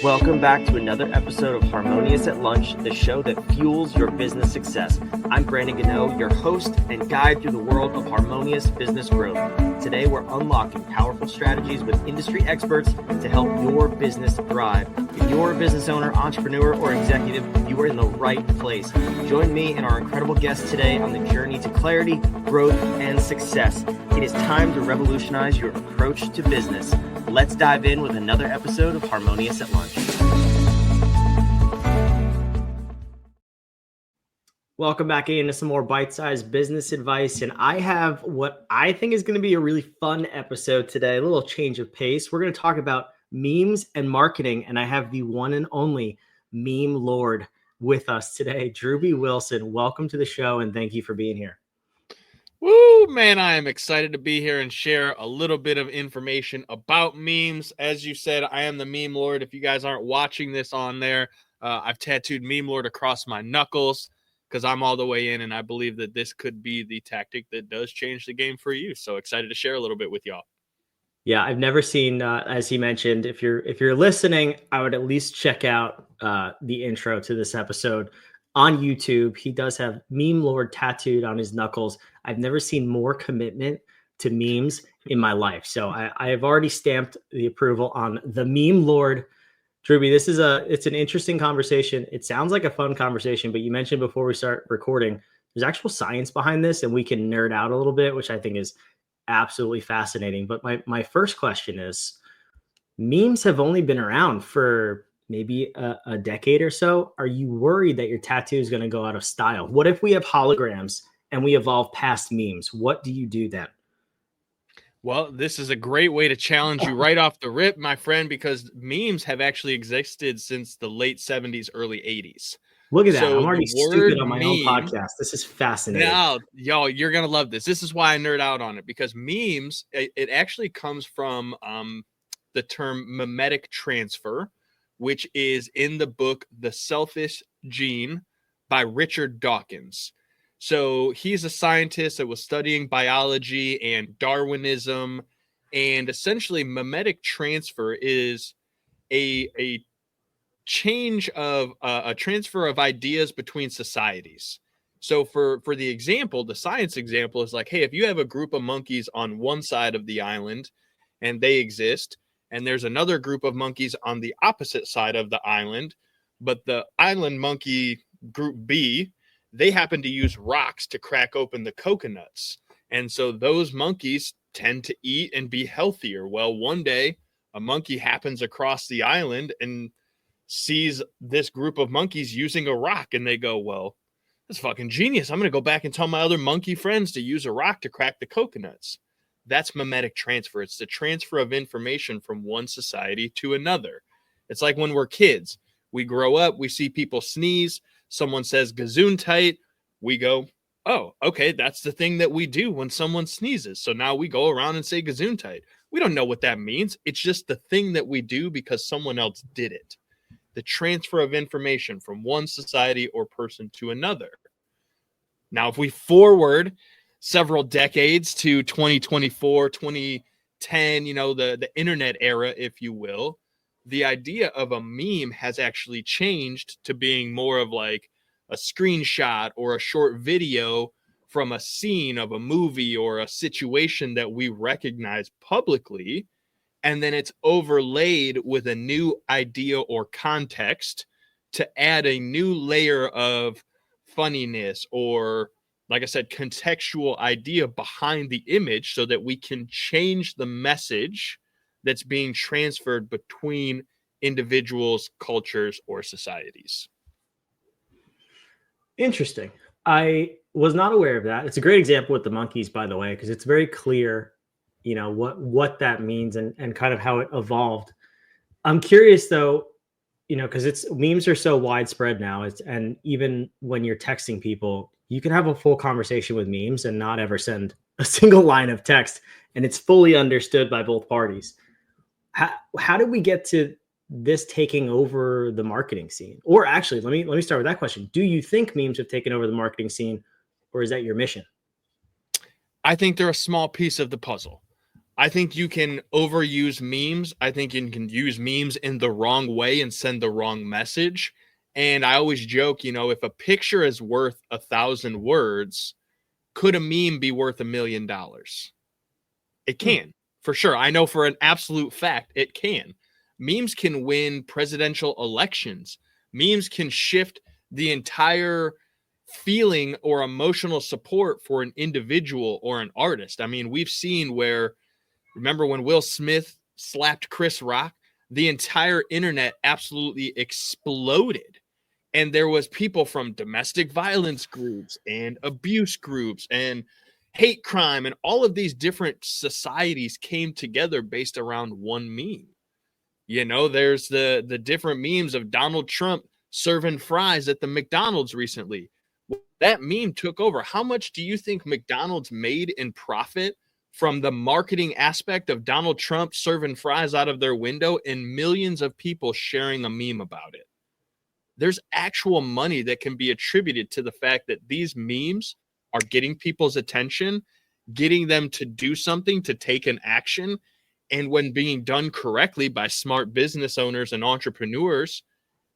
Welcome back to another episode of Harmonious at Lunch, the show that fuels your business success. I'm Brandon Gano, your host and guide through the world of harmonious business growth. Today, we're unlocking powerful strategies with industry experts to help your business thrive. If you're a business owner, entrepreneur, or executive, you are in the right place. Join me and our incredible guests today on the journey to clarity, growth, and success. It is time to revolutionize your approach to business. Let's dive in with another episode of Harmonious at Lunch. Welcome back into some more bite-sized business advice. And I have what I think is going to be a really fun episode today, a little change of pace. We're going to talk about memes and marketing. And I have the one and only meme lord with us today, Drewbie Wilson. Welcome to the show and thank you for being here. Woo, man, I am excited to be here and share a little bit of information about memes. As you said, I am the meme lord. If you guys aren't watching this on there, I've tattooed meme lord across my knuckles because I'm all the way in, and I believe that this could be the tactic that does change the game for you. So excited to share a little bit with y'all. Yeah, I've never seen, as he mentioned, if you're listening, I would at least check out the intro to this episode on YouTube. He does have Meme Lord tattooed on his knuckles. I've never seen more commitment to memes in my life. So I have already stamped the approval on the Meme Lord. Drewbie, it's an interesting conversation. It sounds like a fun conversation, but you mentioned before we start recording, there's actual science behind this and we can nerd out a little bit, which I think is absolutely fascinating. But my first question is, memes have only been around for maybe a decade or so. Are you worried that your tattoo is going to go out of style? What if we have holograms and we evolve past memes? What do you do then? Well, this is a great way to challenge you right off the rip, my friend, because memes have actually existed since the late 70s, early 80s. Look at that. I'm already stupid on my own podcast. This is fascinating. Now, y'all, you're going to love this. This is why I nerd out on it, because memes, it actually comes from the term memetic transfer, which is in the book The Selfish Gene by Richard Dawkins. So he's a scientist that was studying biology and Darwinism, and essentially memetic transfer is a change of a transfer of ideas between societies. So for the example, the science example is like, hey, if you have a group of monkeys on one side of the island and they exist, and there's another group of monkeys on the opposite side of the island, but the island monkey group B, they happen to use rocks to crack open the coconuts. And so those monkeys tend to eat and be healthier. Well, one day a monkey happens across the island and sees this group of monkeys using a rock, and they go, well, that's fucking genius. I'm going to go back and tell my other monkey friends to use a rock to crack the coconuts. That's memetic transfer. It's the transfer of information from one society to another. It's like when we're kids. We grow up, we see people sneeze, someone says gesundheit, we go, oh, okay, that's the thing that we do when someone sneezes. So now we go around and say gesundheit. We don't know what that means. It's just the thing that we do because someone else did it. The transfer of information from one society or person to another. Now, if we forward several decades to 2024, 2010, the internet era, if you will, the idea of a meme has actually changed to being more of like a screenshot or a short video from a scene of a movie or a situation that we recognize publicly. And then it's overlaid with a new idea or context to add a new layer of funniness or, like I said, contextual idea behind the image so that we can change the message that's being transferred between individuals, cultures, or societies. Interesting. I was not aware of that. It's a great example with the monkeys, by the way, because it's very clear, what that means and kind of how it evolved. I'm curious though, because memes are so widespread now. And even when you're texting people, you can have a full conversation with memes and not ever send a single line of text, and it's fully understood by both parties. How did we get to this taking over the marketing scene? Or actually, let me start with that question. Do you think memes have taken over the marketing scene, or is that your mission? I think they're a small piece of the puzzle. I think you can overuse memes. I think you can use memes in the wrong way and send the wrong message. And I always joke, if a picture is worth 1,000 words, could a meme be worth $1 million? It can, for sure. I know for an absolute fact it can. Memes can win presidential elections. Memes can shift the entire feeling or emotional support for an individual or an artist. I mean, we've seen where, remember when Will Smith slapped Chris Rock? The entire internet absolutely exploded. And there was people from domestic violence groups and abuse groups and hate crime, and all of these different societies came together based around one meme. There's the different memes of Donald Trump serving fries at the McDonald's recently. That meme took over. How much do you think McDonald's made in profit from the marketing aspect of Donald Trump serving fries out of their window and millions of people sharing a meme about it? There's actual money that can be attributed to the fact that these memes are getting people's attention, getting them to do something, to take an action. And when being done correctly by smart business owners and entrepreneurs,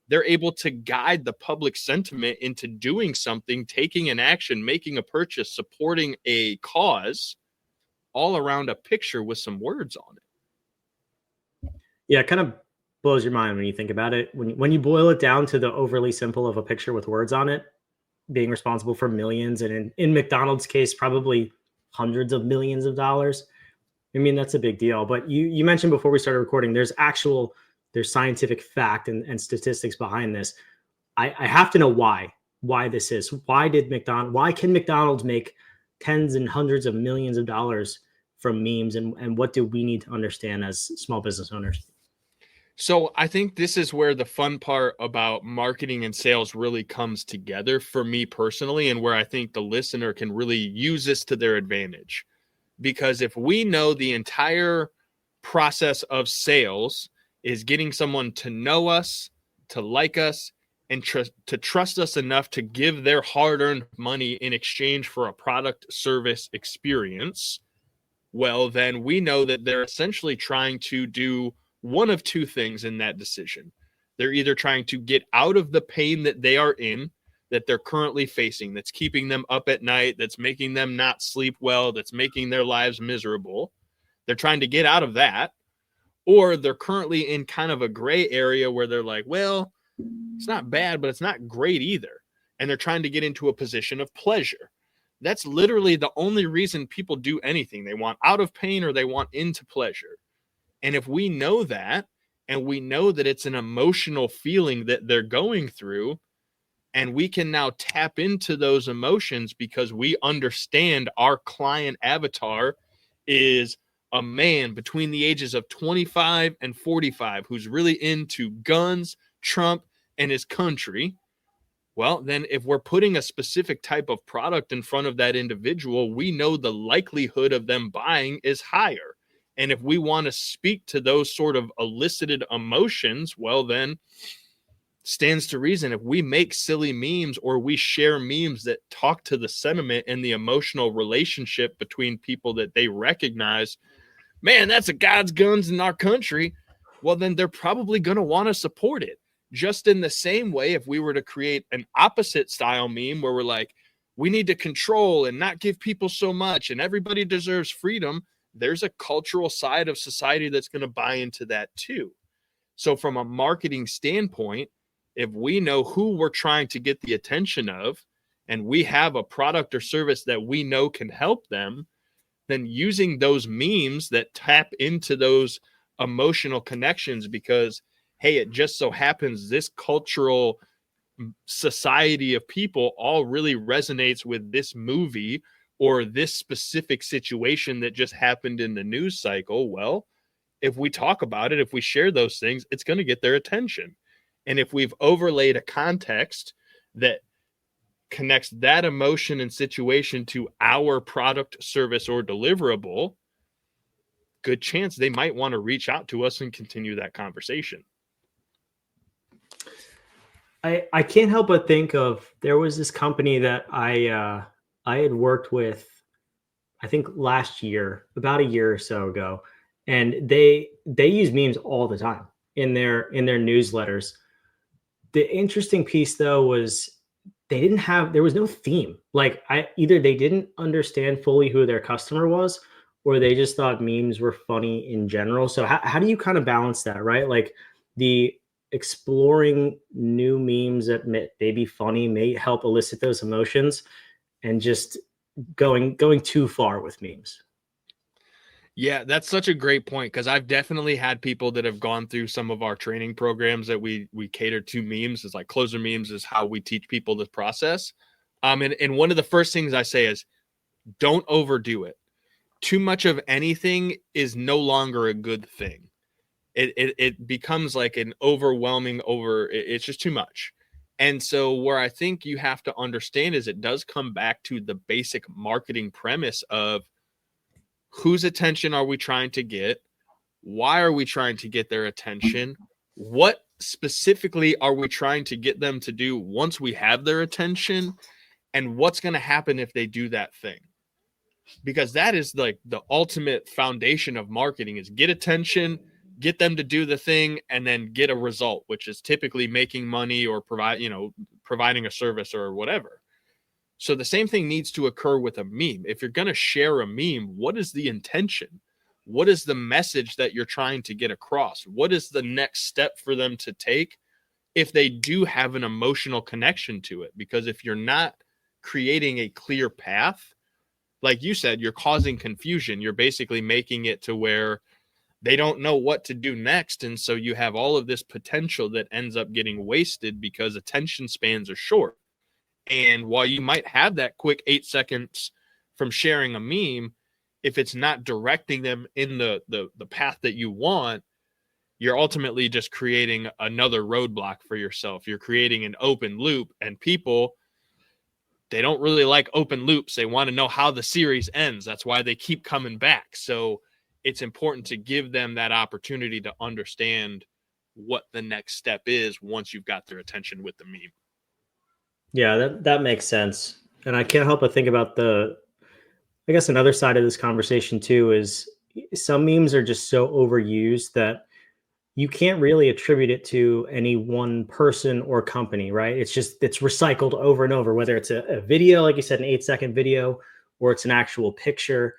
they're able to guide the public sentiment into doing something, taking an action, making a purchase, supporting a cause, all around a picture with some words on it. Yeah, it kind of blows your mind when you think about it. When you boil it down to the overly simple of a picture with words on it, being responsible for millions, and in McDonald's case, probably hundreds of millions of dollars. I mean, that's a big deal. But you mentioned before we started recording, there's scientific fact and statistics behind this. I have to know why this is. Why can McDonald's make tens and hundreds of millions of dollars from memes, and what do we need to understand as small business owners? So I think this is where the fun part about marketing and sales really comes together for me personally, and where I think the listener can really use this to their advantage. Because if we know the entire process of sales is getting someone to know us, to like us, and to trust us enough to give their hard-earned money in exchange for a product, service, experience, well, then we know that they're essentially trying to do one of two things in that decision. They're either trying to get out of the pain that they are in, that they're currently facing, that's keeping them up at night, that's making them not sleep well, that's making their lives miserable. They're trying to get out of that. Or they're currently in kind of a gray area where they're like, well, it's not bad, but it's not great either. And they're trying to get into a position of pleasure. That's literally the only reason people do anything. They want out of pain or they want into pleasure. And if we know that, and we know that it's an emotional feeling that they're going through, and we can now tap into those emotions because we understand our client avatar is a man between the ages of 25 and 45 who's really into guns, Trump, and his country. Well, then if we're putting a specific type of product in front of that individual, we know the likelihood of them buying is higher. And if we want to speak to those sort of elicited emotions, well, then stands to reason if we make silly memes or we share memes that talk to the sentiment and the emotional relationship between people that they recognize, man, that's a God's guns in our country, well, then they're probably going to want to support it. Just in the same way, if we were to create an opposite style meme where we're like, we need to control and not give people so much and everybody deserves freedom, there's a cultural side of society that's going to buy into that too. So from a marketing standpoint, if we know who we're trying to get the attention of, and we have a product or service that we know can help them, then using those memes that tap into those emotional connections because, hey, it just so happens this cultural society of people all really resonates with this movie or this specific situation that just happened in the news cycle. Well, if we talk about it, if we share those things, it's going to get their attention. And if we've overlaid a context that connects that emotion and situation to our product, service, or deliverable, good chance they might want to reach out to us and continue that conversation. I can't help but think of, there was this company that I had worked with, I think last year, about a year or so ago, and they use memes all the time in their newsletters. The interesting piece though was there was no theme. Like either they didn't understand fully who their customer was, or they just thought memes were funny in general. So how do you kind of balance that, right? Like the exploring new memes that may be funny, may help elicit those emotions, and just going too far with memes. Yeah, that's such a great point, because I've definitely had people that have gone through some of our training programs that we cater to memes. Is like closer memes is how we teach people this process. And one of the first things I say is don't overdo it. Too much of anything is no longer a good thing. It becomes like an overwhelming it's just too much. And so where I think you have to understand is it does come back to the basic marketing premise of whose attention are we trying to get? Why are we trying to get their attention? What specifically are we trying to get them to do once we have their attention? And what's going to happen if they do that thing? Because that is like the ultimate foundation of marketing, is get attention, get them to do the thing, and then get a result, which is typically making money or providing a service or whatever. So the same thing needs to occur with a meme. If you're going to share a meme, what is the intention? What is the message that you're trying to get across? What is the next step for them to take if they do have an emotional connection to it? Because if you're not creating a clear path, like you said, you're causing confusion. You're basically making it to where they don't know what to do next. And so you have all of this potential that ends up getting wasted because attention spans are short. And while you might have that quick 8 seconds from sharing a meme, if it's not directing them in the path that you want, you're ultimately just creating another roadblock for yourself. You're creating an open loop, and people, they don't really like open loops. They want to know how the series ends. That's why they keep coming back. So it's important to give them that opportunity to understand what the next step is once you've got their attention with the meme. Yeah, that makes sense. And I can't help but think about I guess another side of this conversation too is some memes are just so overused that you can't really attribute it to any one person or company, right? It's recycled over and over, whether it's a video, like you said, an 8-second video, or it's an actual picture.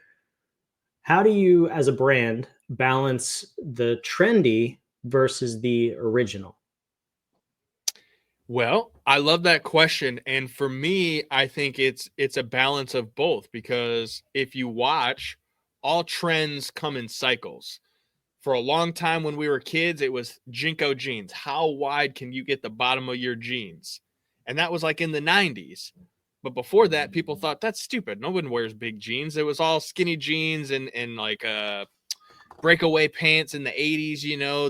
How do you, as a brand, balance the trendy versus the original? Well, I love that question. And for me, I think it's a balance of both, because if you watch, all trends come in cycles. For a long time when we were kids, it was Jinko jeans. How wide can you get the bottom of your jeans? And that was like in the 90s. But before that, people thought that's stupid. No one wears big jeans. It was all skinny jeans and like breakaway pants in the 80s,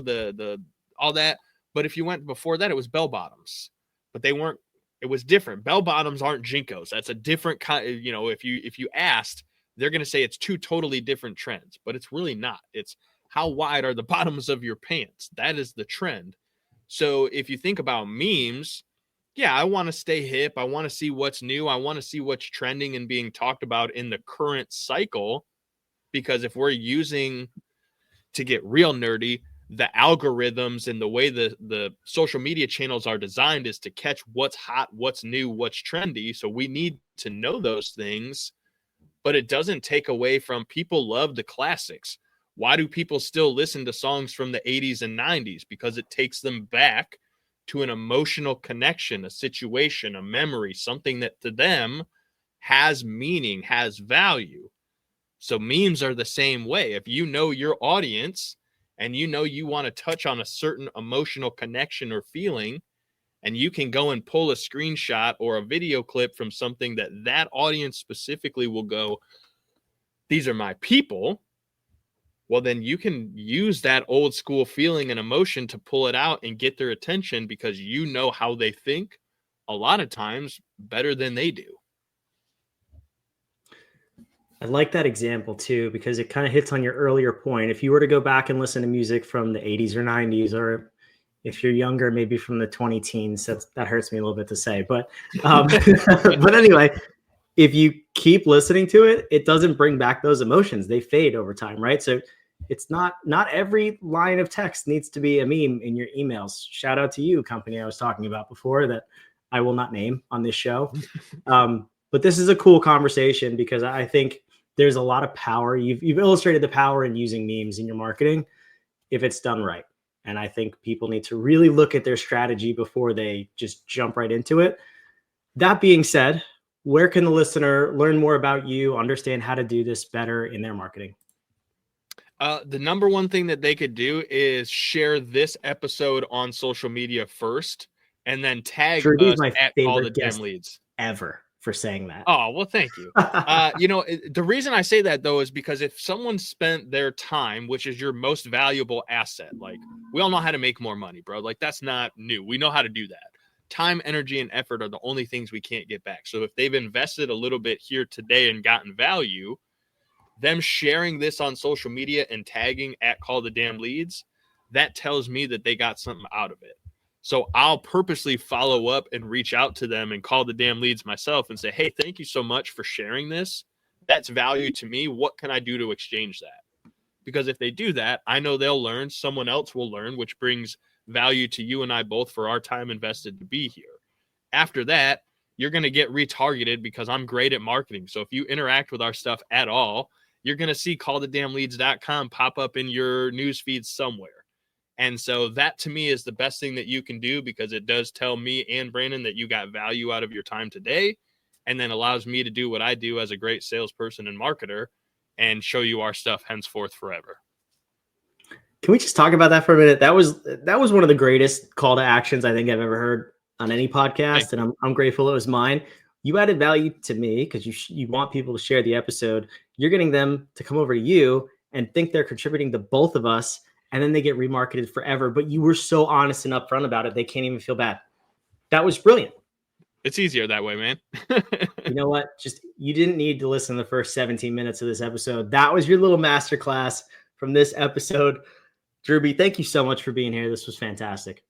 the all that. But if you went before that, it was bell bottoms. But they weren't, it was different. Bell bottoms aren't Jinkos. That's a different kind. If you asked, they're going to say it's two totally different trends, but it's really not. It's how wide are the bottoms of your pants? That is the trend. So if you think about memes, yeah, I want to stay hip. I want to see what's new. I want to see what's trending and being talked about in the current cycle. Because if we're using, to get real nerdy, the algorithms and the way the social media channels are designed is to catch what's hot, what's new, what's trendy. So we need to know those things, but it doesn't take away from people love the classics. Why do people still listen to songs from the 80s and 90s? Because it takes them back to an emotional connection, a situation, a memory, something that to them has meaning, has value. So memes are the same way. If you know your audience and you want to touch on a certain emotional connection or feeling, and you can go and pull a screenshot or a video clip from something that audience specifically will go, these are my people. Well, then you can use that old school feeling and emotion to pull it out and get their attention, because you know how they think a lot of times better than they do. I like that example too, because it kind of hits on your earlier point. If you were to go back and listen to music from the 80s or 90s, or if you're younger, maybe from the 20 teens, that hurts me a little bit to say, but but anyway, if you keep listening to it, it doesn't bring back those emotions. They fade over time, right? So it's not every line of text needs to be a meme in your emails. Shout out to you, company I was talking about before that I will not name on this show. But this is a cool conversation because I think there's a lot of power. You've illustrated the power in using memes in your marketing if it's done right. And I think people need to really look at their strategy before they just jump right into it. That being said, where can the listener learn more about you, understand how to do this better in their marketing? The number one thing that they could do is share this episode on social media first, and then tag Drewbie us is my at Call the favorite Damn guest Leads ever for saying that. Oh, well, thank you. The reason I say that, though, is because if someone spent their time, which is your most valuable asset, like we all know how to make more money, bro. Like that's not new. We know how to do that. Time, energy, and effort are the only things we can't get back. So if they've invested a little bit here today and gotten value, them sharing this on social media and tagging at Call the Damn Leads, that tells me that they got something out of it. So I'll purposely follow up and reach out to them and call the damn leads myself and say, hey, thank you so much for sharing this. That's value to me. What can I do to exchange that? Because if they do that, I know they'll learn. Someone else will learn, which brings value to you and I both for our time invested to be here. After that, you're going to get retargeted because I'm great at marketing. So if you interact with our stuff at all, you're going to see callthedamnleads.com pop up in your news feed somewhere. And so that to me is the best thing that you can do because it does tell me and Brandon that you got value out of your time today and then allows me to do what I do as a great salesperson and marketer and show you our stuff henceforth forever. Can we just talk about that for a minute? That was one of the greatest call to actions I think I've ever heard on any podcast. And I'm grateful it was mine. You added value to me because you want people to share the episode. You're getting them to come over to you and think they're contributing to both of us. And then they get remarketed forever. But you were so honest and upfront about it, they can't even feel bad. That was brilliant. It's easier that way, man. You know what? You didn't need to listen to the first 17 minutes of this episode. That was your little masterclass from this episode. Drewbie, thank you so much for being here. This was fantastic.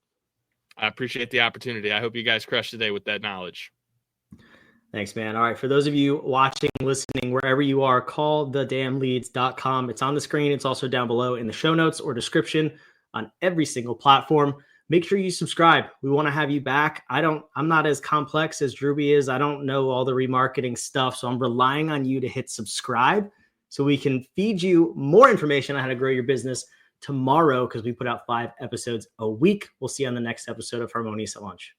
I appreciate the opportunity. I hope you guys crush today with that knowledge. Thanks, man. All right. For those of you watching, listening, wherever you are, callthedamnleads.com. It's on the screen. It's also down below in the show notes or description on every single platform. Make sure you subscribe. We want to have you back. I'm not as complex as Drewbie is. I don't know all the remarketing stuff. So I'm relying on you to hit subscribe so we can feed you more information on how to grow your business tomorrow because we put out 5 episodes a week. We'll see you on the next episode of Harmonious at Lunch.